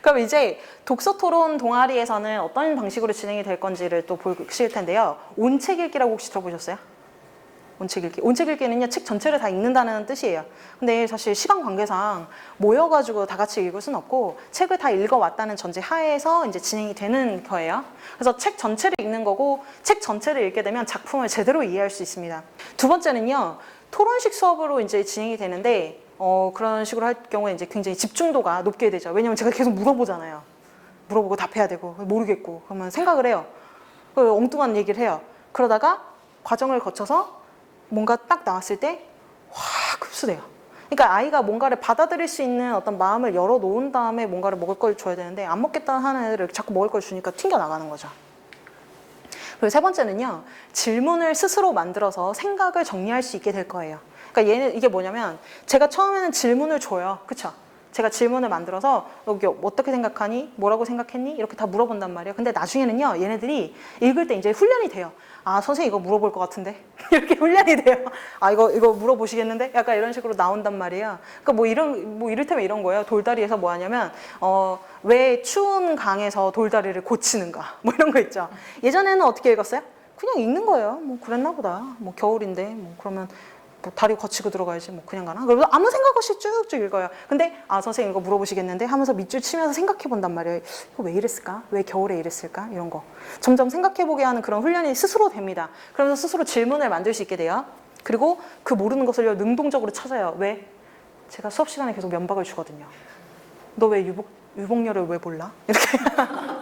그럼 이제 독서 토론 동아리에서는 어떤 방식으로 진행이 될 건지를 또 보실 텐데요. 온책 읽기라고 혹시 들어보셨어요? 온책 읽기. 온책 읽기는요, 책 전체를 다 읽는다는 뜻이에요. 근데 사실 시간 관계상 모여가지고 다 같이 읽을 수는 없고, 책을 다 읽어왔다는 전제 하에서 이제 진행이 되는 거예요. 그래서 책 전체를 읽는 거고, 책 전체를 읽게 되면 작품을 제대로 이해할 수 있습니다. 두 번째는요, 토론식 수업으로 이제 진행이 되는데, 그런 식으로 할 경우에 이제 굉장히 집중도가 높게 되죠. 왜냐면 제가 계속 물어보잖아요. 물어보고 답해야 되고, 모르겠고, 그러면 생각을 해요. 엉뚱한 얘기를 해요. 그러다가 과정을 거쳐서 뭔가 딱 나왔을 때 확 흡수돼요. 그러니까 아이가 뭔가를 받아들일 수 있는 어떤 마음을 열어놓은 다음에 뭔가를 먹을 걸 줘야 되는데, 안 먹겠다 하는 애들을 자꾸 먹을 걸 주니까 튕겨나가는 거죠. 그리고 세 번째는요, 질문을 스스로 만들어서 생각을 정리할 수 있게 될 거예요. 그러니까 이게 뭐냐면, 제가 처음에는 질문을 줘요. 그쵸? 제가 질문을 만들어서 여기 어떻게 생각하니? 뭐라고 생각했니? 이렇게 다 물어본단 말이에요. 근데 나중에는요, 얘네들이 읽을 때 이제 훈련이 돼요. 아, 선생님 이거 물어볼 것 같은데? 이렇게 훈련이 돼요. 아, 이거 물어보시겠는데? 약간 이런 식으로 나온단 말이에요. 그러니까 이를테면 이런 거예요. 돌다리에서 뭐 하냐면, 왜 추운 강에서 돌다리를 고치는가? 뭐 이런 거 있죠. 예전에는 어떻게 읽었어요? 그냥 읽는 거예요. 뭐 그랬나 보다. 뭐 겨울인데, 뭐 그러면 뭐 다리 거치고 들어가야지 뭐 그냥 가나? 그래서 아무 생각 없이 쭉쭉 읽어요. 근데 아, 선생님 이거 물어보시겠는데 하면서 밑줄 치면서 생각해 본단 말이에요. 이거 왜 이랬을까? 왜 겨울에 이랬을까? 이런 거. 점점 생각해 보게 하는 그런 훈련이 스스로 됩니다. 그러면서 스스로 질문을 만들 수 있게 돼요. 그리고 그 모르는 것을 능동적으로 찾아요. 왜? 제가 수업 시간에 계속 면박을 주거든요. 너 왜 유복녀를 왜 몰라? 이렇게.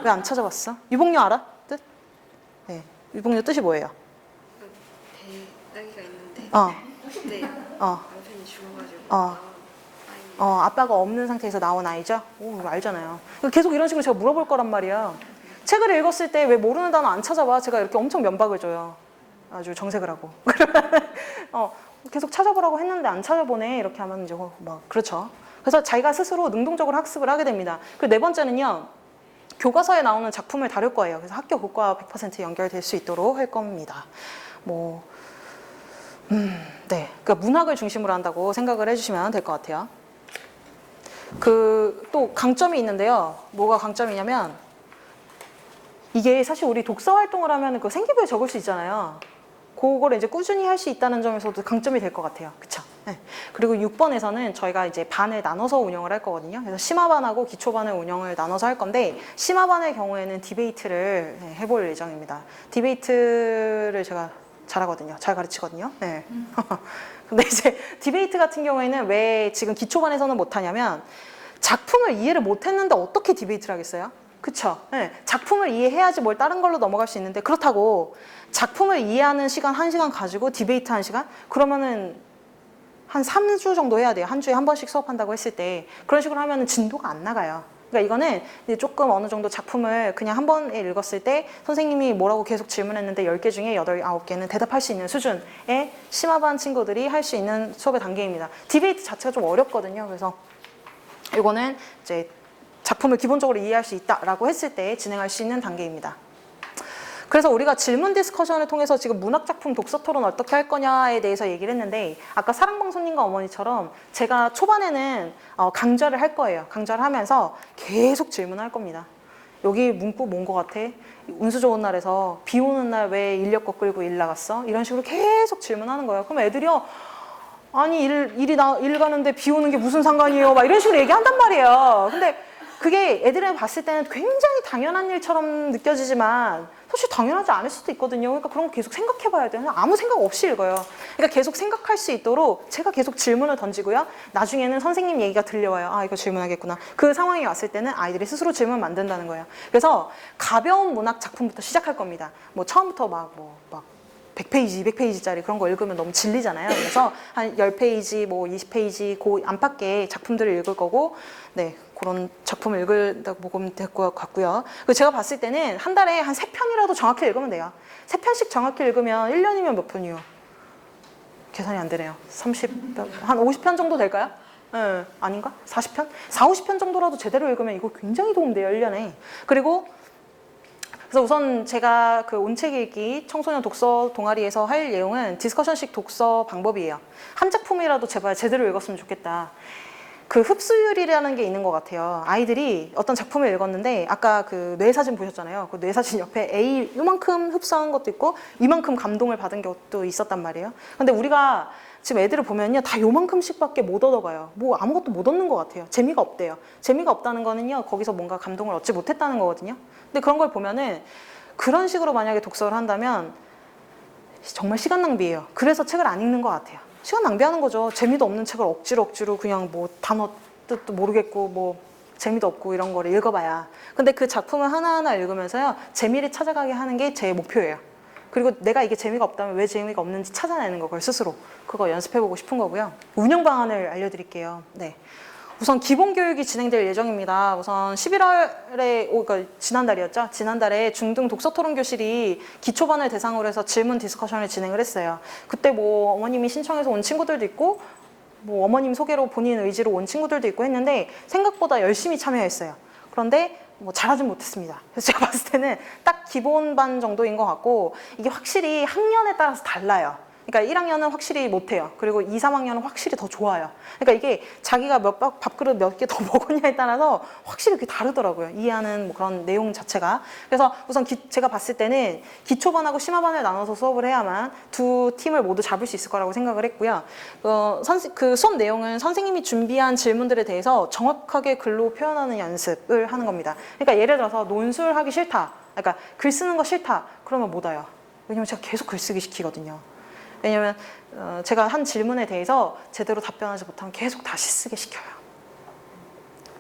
왜 안 찾아봤어? 유복녀 알아? 뜻? 네. 유복녀 뜻이 뭐예요? 대따기가 있는데 그때 남편이 죽어가지고 아빠가 없는 상태에서 나온 아이죠? 오, 이거 알잖아요. 계속 이런 식으로 제가 물어볼 거란 말이야. 책을 읽었을 때 왜 모르는 단어 안 찾아봐? 제가 이렇게 엄청 면박을 줘요. 아주 정색을 하고. 계속 찾아보라고 했는데 안 찾아보네. 이렇게 하면 이제 막 그렇죠. 그래서 자기가 스스로 능동적으로 학습을 하게 됩니다. 그리고 네 번째는요, 교과서에 나오는 작품을 다룰 거예요. 그래서 학교 국과 100% 연결될 수 있도록 할 겁니다. 네. 그러니까 문학을 중심으로 한다고 생각을 해주시면 될 것 같아요. 또 강점이 있는데요. 뭐가 강점이냐면, 이게 사실 우리 독서 활동을 하면 그 생기부에 적을 수 있잖아요. 그거를 이제 꾸준히 할 수 있다는 점에서도 강점이 될 것 같아요. 그쵸? 네. 그리고 6번에서는 저희가 이제 반을 나눠서 운영을 할 거거든요. 그래서 심화반하고 기초반을 운영을 나눠서 할 건데, 심화반의 경우에는 디베이트를 해볼 예정입니다. 디베이트를 제가 잘하거든요. 잘 가르치거든요. 네. 근데 이제 디베이트 같은 경우에는 왜 지금 기초반에서는 못하냐면, 작품을 이해를 못했는데 어떻게 디베이트를 하겠어요? 그쵸? 네. 작품을 이해해야지 뭘 다른 걸로 넘어갈 수 있는데, 그렇다고 작품을 이해하는 시간 1시간 가지고 디베이트 1시간? 그러면은 한 3주 정도 해야 돼요. 한 주에 한 번씩 수업한다고 했을 때. 그런 식으로 하면은 진도가 안 나가요. 그러니까 이거는 이제 조금 어느 정도 작품을 그냥 한 번에 읽었을 때 선생님이 뭐라고 계속 질문했는데 10개 중에 8, 9개는 대답할 수 있는 수준의 심화반 친구들이 할 수 있는 수업의 단계입니다. 디베이트 자체가 좀 어렵거든요. 그래서 이거는 이제 작품을 기본적으로 이해할 수 있다라고 했을 때 진행할 수 있는 단계입니다. 그래서 우리가 질문 디스커션을 통해서 지금 문학작품 독서 토론 어떻게 할 거냐에 대해서 얘기를 했는데, 아까 사랑방송님과 어머니처럼 제가 초반에는 강좌를 할 거예요. 강좌를 하면서 계속 질문할 겁니다. 여기 문구 뭔 거 같아? 운수 좋은 날에서 비 오는 날 왜 인력거 끌고 일 나갔어? 이런 식으로 계속 질문하는 거예요. 그럼 애들이요, 아니 일 가는데 비 오는 게 무슨 상관이에요? 막 이런 식으로 얘기한단 말이에요. 근데 그게 애들이 봤을 때는 굉장히 당연한 일처럼 느껴지지만 사실 당연하지 않을 수도 있거든요. 그러니까 그런 거 계속 생각해 봐야 돼요. 그냥 아무 생각 없이 읽어요. 그러니까 계속 생각할 수 있도록 제가 계속 질문을 던지고요. 나중에는 선생님 얘기가 들려와요. 아, 이거 질문하겠구나. 그 상황이 왔을 때는 아이들이 스스로 질문 만든다는 거예요. 그래서 가벼운 문학 작품부터 시작할 겁니다. 뭐 처음부터 막 100페이지, 200페이지짜리 그런 거 읽으면 너무 질리잖아요. 그래서 한 10페이지, 뭐 20페이지 그 안팎의 작품들을 읽을 거고, 네, 그런 작품을 읽으다고 보면 될 것 같고요. 그리고 제가 봤을 때는 한 달에 한 3편이라도 정확히 읽으면 돼요. 3편씩 정확히 읽으면 1년이면 몇 편이요? 계산이 안 되네요. 한 50편 정도 될까요? 네, 아닌가? 40편? 50편 정도라도 제대로 읽으면 이거 굉장히 도움돼요, 1년에. 그리고 그래서 우선 제가 그 온책 읽기 청소년 독서 동아리에서 할 내용은 디스커션식 독서 방법이에요. 한 작품이라도 제발 제대로 읽었으면 좋겠다. 그 흡수율이라는 게 있는 것 같아요. 아이들이 어떤 작품을 읽었는데 아까 그 뇌사진 보셨잖아요. 그 뇌사진 옆에 A 요만큼 흡수한 것도 있고 이만큼 감동을 받은 것도 있었단 말이에요. 근데 우리가 지금 애들을 보면요 다 요만큼씩밖에 못 얻어가요. 뭐 아무것도 못 얻는 것 같아요. 재미가 없대요. 재미가 없다는 거는요 거기서 뭔가 감동을 얻지 못했다는 거거든요. 근데 그런 걸 보면은 그런 식으로 만약에 독서를 한다면 정말 시간 낭비예요. 그래서 책을 안 읽는 것 같아요. 시간 낭비하는 거죠. 재미도 없는 책을 억지로 그냥 뭐 단어 뜻도 모르겠고 뭐 재미도 없고 이런 거를 읽어봐야. 근데 그 작품을 하나하나 읽으면서요 재미를 찾아가게 하는 게 제 목표예요. 그리고 내가 이게 재미가 없다면 왜 재미가 없는지 찾아내는 거, 그걸 스스로. 그거 연습해보고 싶은 거고요. 운영 방안을 알려드릴게요. 네. 우선 기본 교육이 진행될 예정입니다. 우선 11월에, 그러니까 지난달이었죠? 지난달에 중등 독서 토론 교실이 기초반을 대상으로 해서 질문 디스커션을 진행을 했어요. 그때 뭐 어머님이 신청해서 온 친구들도 있고, 뭐 어머님 소개로 본인 의지로 온 친구들도 있고 했는데 생각보다 열심히 참여했어요. 그런데 뭐 잘하진 못했습니다. 그래서 제가 봤을 때는 딱 기본반 정도인 것 같고 이게 확실히 학년에 따라서 달라요. 그러니까 1학년은 확실히 못해요. 그리고 2, 3학년은 확실히 더 좋아요. 그러니까 이게 자기가 밥그릇 몇 개 더 먹었냐에 따라서 확실히 그게 다르더라고요. 이해하는 뭐 그런 내용 자체가. 그래서 우선 제가 봤을 때는 기초반하고 심화반을 나눠서 수업을 해야만 두 팀을 모두 잡을 수 있을 거라고 생각을 했고요. 그 수업 내용은 선생님이 준비한 질문들에 대해서 정확하게 글로 표현하는 연습을 하는 겁니다. 그러니까 예를 들어서 논술하기 싫다. 그러니까 글 쓰는 거 싫다. 그러면 못 와요. 왜냐면 제가 계속 글쓰기 시키거든요. 왜냐면 제가 한 질문에 대해서 제대로 답변하지 못하면 계속 다시 쓰게 시켜요.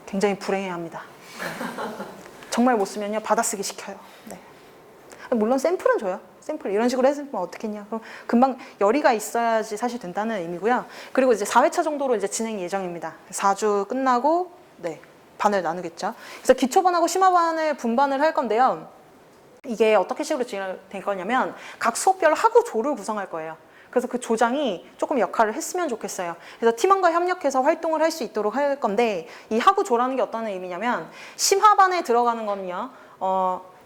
굉장히 불행해합니다. 네. 정말 못 쓰면요 받아쓰기 시켜요. 네. 물론 샘플은 줘요. 샘플 이런 식으로 했으면 어떻겠냐. 그럼 금방 열의가 있어야지 사실 된다는 의미고요. 그리고 이제 4회차 정도로 이제 진행 예정입니다. 4주 끝나고 네 반을 나누겠죠. 그래서 기초반하고 심화반을 분반을 할 건데요. 이게 어떻게 식으로 진행될 거냐면 각 수업별 하구조를 구성할 거예요. 그래서 그 조장이 조금 역할을 했으면 좋겠어요. 그래서 팀원과 협력해서 활동을 할 수 있도록 할 건데 이 하구조라는 게 어떤 의미냐면 심화반에 들어가는 거는요.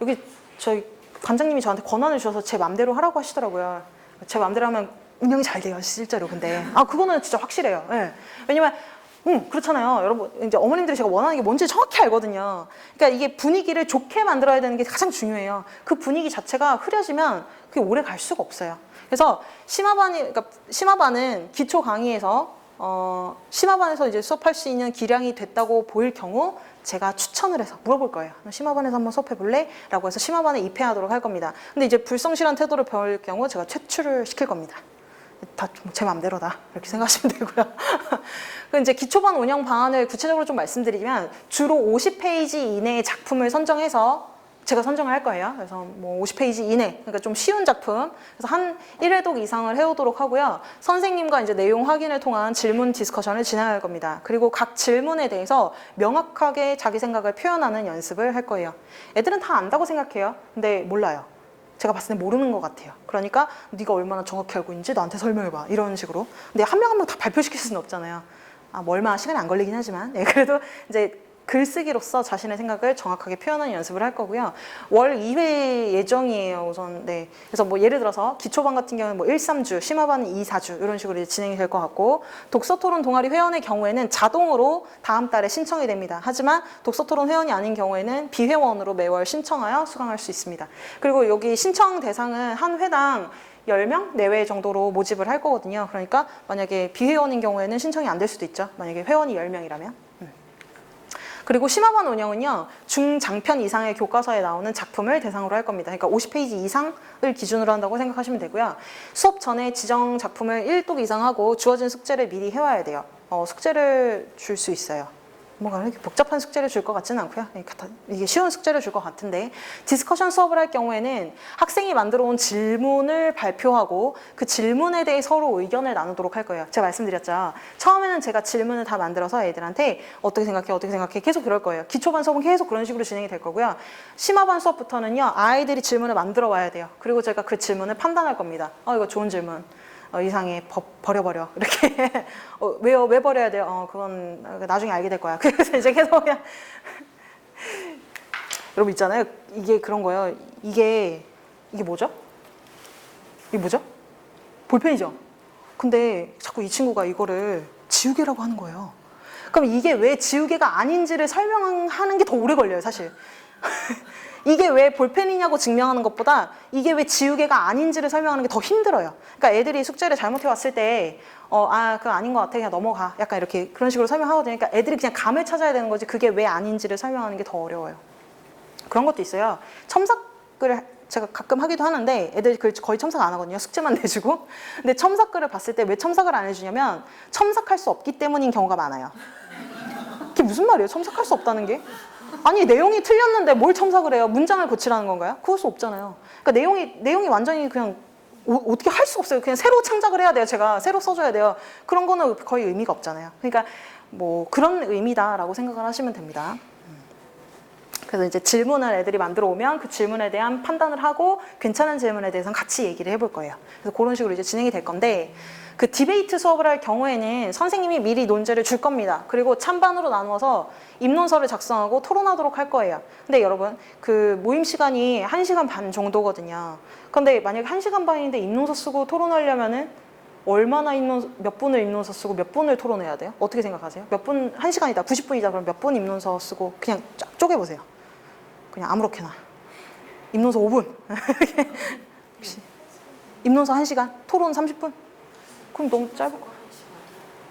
여기 저희 관장님이 저한테 권한을 주셔서 제 맘대로 하라고 하시더라고요. 제 맘대로 하면 운영이 잘 돼요, 실제로. 근데 그거는 진짜 확실해요. 네. 왜냐면 그렇잖아요. 여러분, 이제 어머님들이 제가 원하는 게 뭔지 정확히 알거든요. 그러니까 이게 분위기를 좋게 만들어야 되는 게 가장 중요해요. 그 분위기 자체가 흐려지면 그게 오래 갈 수가 없어요. 그래서 그러니까 심화반은 기초 강의에서, 심화반에서 이제 수업할 수 있는 기량이 됐다고 보일 경우 제가 추천을 해서 물어볼 거예요. 심화반에서 한번 수업해 볼래? 라고 해서 심화반에 입회하도록 할 겁니다. 근데 이제 불성실한 태도를 보일 경우 제가 퇴출을 시킬 겁니다. 다 제 맘대로다 이렇게 생각하시면 되고요. 그 이제 기초반 운영 방안을 구체적으로 좀 말씀드리면 주로 50페이지 이내의 작품을 선정해서 제가 선정을 할 거예요. 그래서 뭐 50페이지 이내, 그러니까 좀 쉬운 작품. 그래서 한 1회독 이상을 해오도록 하고요. 선생님과 이제 내용 확인을 통한 질문 디스커션을 진행할 겁니다. 그리고 각 질문에 대해서 명확하게 자기 생각을 표현하는 연습을 할 거예요. 애들은 다 안다고 생각해요. 근데 몰라요. 제가 봤을 때 모르는 것 같아요. 그러니까 네가 얼마나 정확히 알고 있는지 나한테 설명해봐. 이런 식으로. 근데 한 명 한 명 다 발표시킬 수는 없잖아요. 뭐 얼마 시간이 안 걸리긴 하지만. 네, 그래도 이제 글쓰기로서 자신의 생각을 정확하게 표현하는 연습을 할 거고요. 월 2회 예정이에요, 우선. 네. 그래서 뭐 예를 들어서 기초반 같은 경우는 뭐 1, 3주, 심화반은 2, 4주 이런 식으로 이제 진행이 될 것 같고 독서토론 동아리 회원의 경우에는 자동으로 다음 달에 신청이 됩니다. 하지만 독서토론 회원이 아닌 경우에는 비회원으로 매월 신청하여 수강할 수 있습니다. 그리고 여기 신청 대상은 한 회당 10명 내외 정도로 모집을 할 거거든요. 그러니까 만약에 비회원인 경우에는 신청이 안 될 수도 있죠. 만약에 회원이 10명이라면. 그리고 심화반 운영은요, 중장편 이상의 교과서에 나오는 작품을 대상으로 할 겁니다. 그러니까 50페이지 이상을 기준으로 한다고 생각하시면 되고요. 수업 전에 지정 작품을 1독 이상 하고 주어진 숙제를 미리 해와야 돼요. 숙제를 줄 수 있어요. 뭔가 이렇게 복잡한 숙제를 줄 것 같지는 않고요. 이게 쉬운 숙제를 줄 것 같은데 디스커션 수업을 할 경우에는 학생이 만들어 온 질문을 발표하고 그 질문에 대해 서로 의견을 나누도록 할 거예요. 제가 말씀드렸죠. 처음에는 제가 질문을 다 만들어서 애들한테 어떻게 생각해 계속 그럴 거예요. 기초반 수업은 계속 그런 식으로 진행이 될 거고요. 심화반 수업부터는요, 아이들이 질문을 만들어 와야 돼요. 그리고 제가 그 질문을 판단할 겁니다. 이거 좋은 질문. 이상해, 버려. 이렇게. 왜요? 왜 버려야 돼요? 그건 나중에 알게 될 거야. 그래서 이제 계속 그냥. 여러분 있잖아요. 이게 그런 거예요. 이게 뭐죠? 이게 뭐죠? 볼펜이죠? 근데 자꾸 이 친구가 이거를 지우개라고 하는 거예요. 그럼 이게 왜 지우개가 아닌지를 설명하는 게 더 오래 걸려요, 사실. 이게 왜 볼펜이냐고 증명하는 것보다 이게 왜 지우개가 아닌지를 설명하는 게 더 힘들어요. 그러니까 애들이 숙제를 잘못해 왔을 때 그거 아닌 것 같아. 그냥 넘어가. 약간 이렇게 그런 식으로 설명하거든요. 그러니까 애들이 그냥 감을 찾아야 되는 거지 그게 왜 아닌지를 설명하는 게 더 어려워요. 그런 것도 있어요. 첨삭을 제가 가끔 하기도 하는데 애들이 거의 첨삭 안 하거든요. 숙제만 내주고. 근데 첨삭글을 봤을 때 왜 첨삭을 안 해주냐면 첨삭할 수 없기 때문인 경우가 많아요. 그게 무슨 말이에요? 첨삭할 수 없다는 게? 아니 내용이 틀렸는데 뭘 첨삭을 해요? 문장을 고치라는 건가요? 그럴 수 없잖아요. 그러니까 내용이 완전히 그냥 어떻게 할 수가 없어요. 그냥 새로 창작을 해야 돼요. 제가 새로 써줘야 돼요. 그런 거는 거의 의미가 없잖아요. 그러니까 뭐 그런 의미다라고 생각을 하시면 됩니다. 그래서 이제 질문을 애들이 만들어 오면 그 질문에 대한 판단을 하고 괜찮은 질문에 대해서는 같이 얘기를 해볼 거예요. 그래서 그런 식으로 이제 진행이 될 건데 그 디베이트 수업을 할 경우에는 선생님이 미리 논제를 줄 겁니다. 그리고 찬반으로 나누어서 입론서를 작성하고 토론하도록 할 거예요. 근데 여러분 그 모임 시간이 1시간 반 정도거든요. 근데 만약에 1시간 반인데 입론서 쓰고 토론하려면은 얼마나 몇 분을 입론서 쓰고 몇 분을 토론해야 돼요? 어떻게 생각하세요? 몇 분, 1시간이다, 90분이다, 그럼 몇 분 입론서 쓰고 그냥 쫙 쪼개보세요. 그냥 아무렇게나. 입론서 5분. 입론서 1시간, 토론 30분? 그럼 너무 짧을 것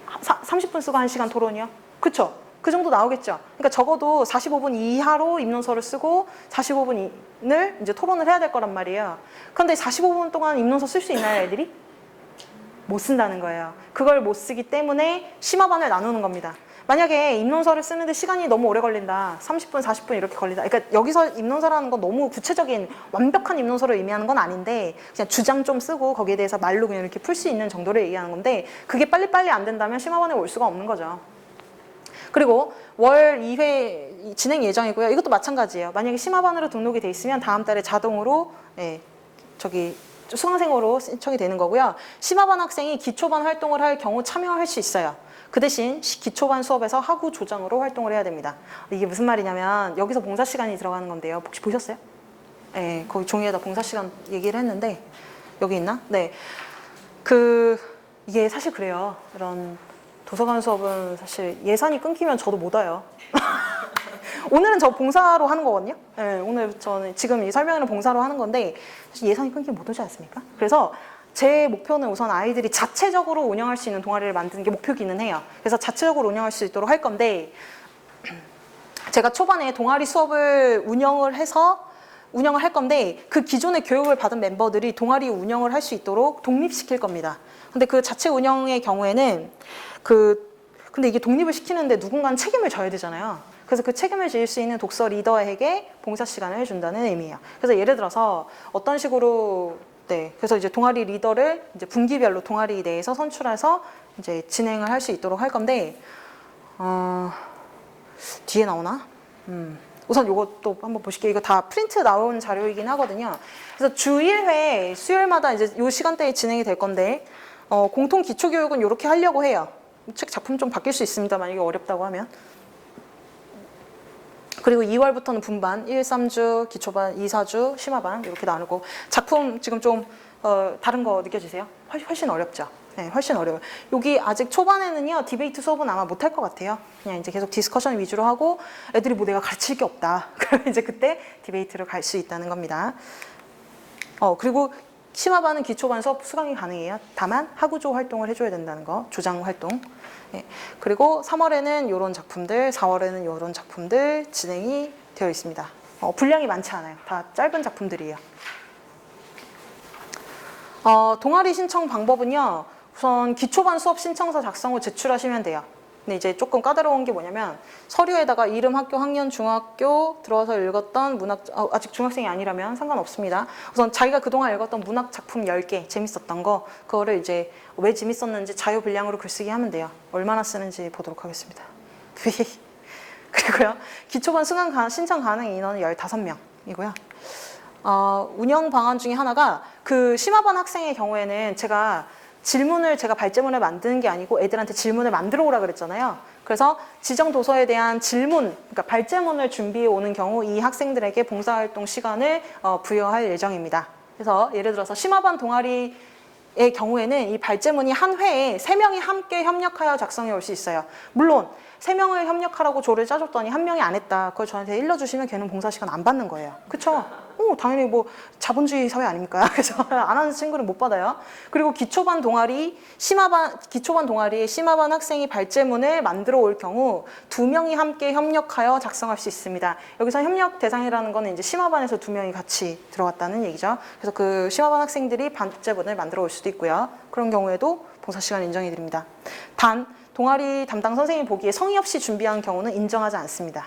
같아요. 30분 쓰고 1시간 토론이요? 그쵸? 그 정도 나오겠죠? 그러니까 적어도 45분 이하로 입론서를 쓰고 45분을 이제 토론을 해야 될 거란 말이에요. 그런데 45분 동안 입론서 쓸 수 있나요, 애들이? 못 쓴다는 거예요. 그걸 못 쓰기 때문에 심화반을 나누는 겁니다. 만약에 입론서를 쓰는데 시간이 너무 오래 걸린다. 30분, 40분 이렇게 걸린다. 그러니까 여기서 입론서라는 건 너무 구체적인 완벽한 입론서를 의미하는 건 아닌데 그냥 주장 좀 쓰고 거기에 대해서 말로 그냥 이렇게 풀 수 있는 정도를 얘기하는 건데 그게 빨리빨리 안 된다면 심화반에 올 수가 없는 거죠. 그리고 월 2회 진행 예정이고요. 이것도 마찬가지예요. 만약에 심화반으로 등록이 돼 있으면 다음 달에 자동으로 수강생으로 신청이 되는 거고요. 심화반 학생이 기초반 활동을 할 경우 참여할 수 있어요. 그 대신 기초반 수업에서 하구 조장으로 활동을 해야 됩니다. 이게 무슨 말이냐면 여기서 봉사 시간이 들어가는 건데요. 혹시 보셨어요? 네, 거기 종이에다 봉사 시간 얘기를 했는데 여기 있나? 네, 이게 사실 그래요. 이런 도서관 수업은 사실 예산이 끊기면 저도 못 와요. 오늘은 저 봉사로 하는 거거든요. 네, 오늘 저는 지금 이 설명회는 봉사로 하는 건데 사실 예산이 끊기면 못 오지 않습니까? 그래서 제 목표는 우선 아이들이 자체적으로 운영할 수 있는 동아리를 만드는 게 목표기는 해요. 그래서 자체적으로 운영할 수 있도록 할 건데 제가 초반에 동아리 수업을 운영을 할 건데 그 기존의 교육을 받은 멤버들이 동아리 운영을 할 수 있도록 독립시킬 겁니다. 근데 그 자체 운영의 경우에는 근데 이게 독립을 시키는데 누군가는 책임을 져야 되잖아요. 그래서 그 책임을 질 수 있는 독서 리더에게 봉사 시간을 해준다는 의미예요. 그래서 예를 들어서 어떤 식으로 그래서 이제 동아리 리더를 이제 분기별로 동아리 내에서 선출해서 이제 진행을 할 수 있도록 할 건데 뒤에 나오나? 우선 이것도 한번 보실게요. 이거 다 프린트 나온 자료이긴 하거든요. 그래서 주 1회 수요일마다 이제 이 시간대에 진행이 될 건데 공통 기초 교육은 이렇게 하려고 해요. 책 작품 좀 바뀔 수 있습니다. 만약에 어렵다고 하면. 그리고 2월부터는 분반, 1, 3주, 기초반, 2, 4주, 심화반 이렇게 나누고 작품 지금 좀 다른 거 느껴지세요? 훨씬 어렵죠? 네, 훨씬 어려워요. 여기 아직 초반에는요, 디베이트 수업은 아마 못할 것 같아요. 그냥 이제 계속 디스커션 위주로 하고 애들이 뭐 내가 가르칠 게 없다. 그러면 이제 그때 디베이트를 갈 수 있다는 겁니다. 그리고 심화반은 기초반 수업 수강이 가능해요. 다만 하구조 활동을 해줘야 된다는 거, 조장 활동. 네. 그리고 3월에는 이런 작품들, 4월에는 이런 작품들 진행이 되어 있습니다. 분량이 많지 않아요. 다 짧은 작품들이에요. 동아리 신청 방법은요. 우선 기초반 수업 신청서 작성 후 제출하시면 돼요. 근데 이제 조금 까다로운 게 뭐냐면 서류에다가 이름, 학교, 학년, 중학교 들어와서 읽었던 문학, 아직 중학생이 아니라면 상관없습니다. 우선 자기가 그동안 읽었던 문학 작품 10개 재밌었던 거 그거를 이제 왜 재밌었는지 자유 분량으로 글쓰기 하면 돼요. 얼마나 쓰는지 보도록 하겠습니다. 그리고요. 기초반 신청 가능 인원은 15명이고요. 운영 방안 중에 하나가 그 심화반 학생의 경우에는 제가 발제문을 만드는 게 아니고 애들한테 질문을 만들어 오라 그랬잖아요. 그래서 지정 도서에 대한 질문, 그러니까 발제문을 준비해 오는 경우 이 학생들에게 봉사활동 시간을 부여할 예정입니다. 그래서 예를 들어서 심화반 동아리 의 경우에는 이 발제문이 한 회에 3명이 함께 협력하여 작성해 올 수 있어요. 물론 3명을 협력하라고 조를 짜줬더니 1명이 안 했다. 그걸 저한테 일러주시면 걔는 봉사 시간 안 받는 거예요. 그쵸? 당연히 뭐 자본주의 사회 아닙니까? 그래서 안 하는 친구는 못 받아요. 그리고 기초반 동아리에 심화반 학생이 발제문을 만들어 올 경우 2명이 함께 협력하여 작성할 수 있습니다. 여기서 협력 대상이라는 거는 이제 심화반에서 2명이 같이 들어갔다는 얘기죠. 그래서 그 심화반 학생들이 발제문을 만들어 올 수도 있고요. 그런 경우에도 봉사 시간 인정해 드립니다. 단 동아리 담당 선생님이 보기에 성의 없이 준비한 경우는 인정하지 않습니다.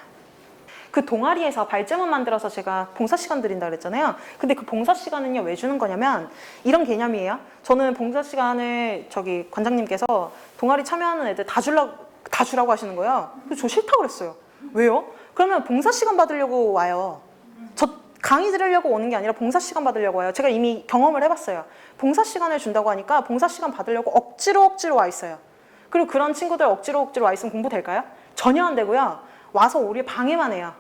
그 동아리에서 발제문 만들어서 제가 봉사 시간 드린다 그랬잖아요. 근데 그 봉사 시간은요, 왜 주는 거냐면 이런 개념이에요. 저는 봉사 시간을 저기 관장님께서 동아리 참여하는 애들 다 주라고 하시는 거예요. 그래서 저 싫다고 그랬어요. 왜요? 그러면 봉사 시간 받으려고 와요. 저 강의 들으려고 오는 게 아니라 봉사 시간 받으려고 와요. 제가 이미 경험을 해봤어요. 봉사 시간을 준다고 하니까 봉사 시간 받으려고 억지로 와 있어요. 그리고 그런 친구들 억지로 와 있으면 공부 될까요? 전혀 안 되고요. 와서 오히려 방해만 해요.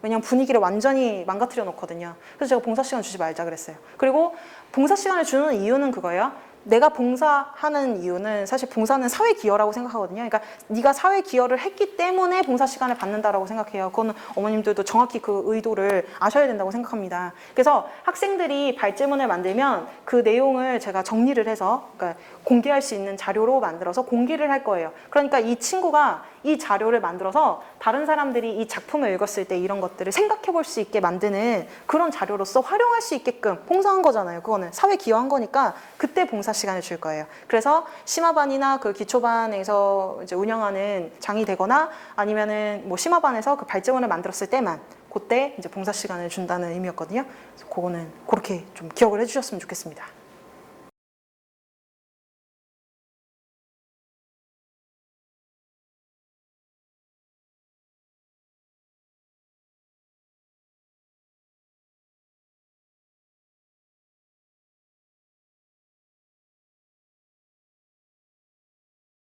왜냐면 분위기를 완전히 망가뜨려 놓거든요. 그래서 제가 봉사 시간 주지 말자 그랬어요. 그리고 봉사 시간을 주는 이유는 그거예요. 내가 봉사하는 이유는 사실 봉사는 사회 기여라고 생각하거든요. 그러니까 네가 사회 기여를 했기 때문에 봉사 시간을 받는다라고 생각해요. 그거는 어머님들도 정확히 그 의도를 아셔야 된다고 생각합니다. 그래서 학생들이 발제문을 만들면 그 내용을 제가 정리를 해서 그러니까 공개할 수 있는 자료로 만들어서 공개를 할 거예요. 그러니까 이 친구가 이 자료를 만들어서 다른 사람들이 이 작품을 읽었을 때 이런 것들을 생각해 볼 수 있게 만드는 그런 자료로서 활용할 수 있게끔 봉사한 거잖아요. 그거는 사회 기여한 거니까 그때 봉사 시간을 줄 거예요. 그래서 심화반이나 그 기초반에서 이제 운영하는 장이 되거나 아니면은 뭐 심화반에서 그 발제문을 만들었을 때만 그때 이제 봉사 시간을 준다는 의미였거든요. 그래서 그거는 그렇게 좀 기억을 해주셨으면 좋겠습니다.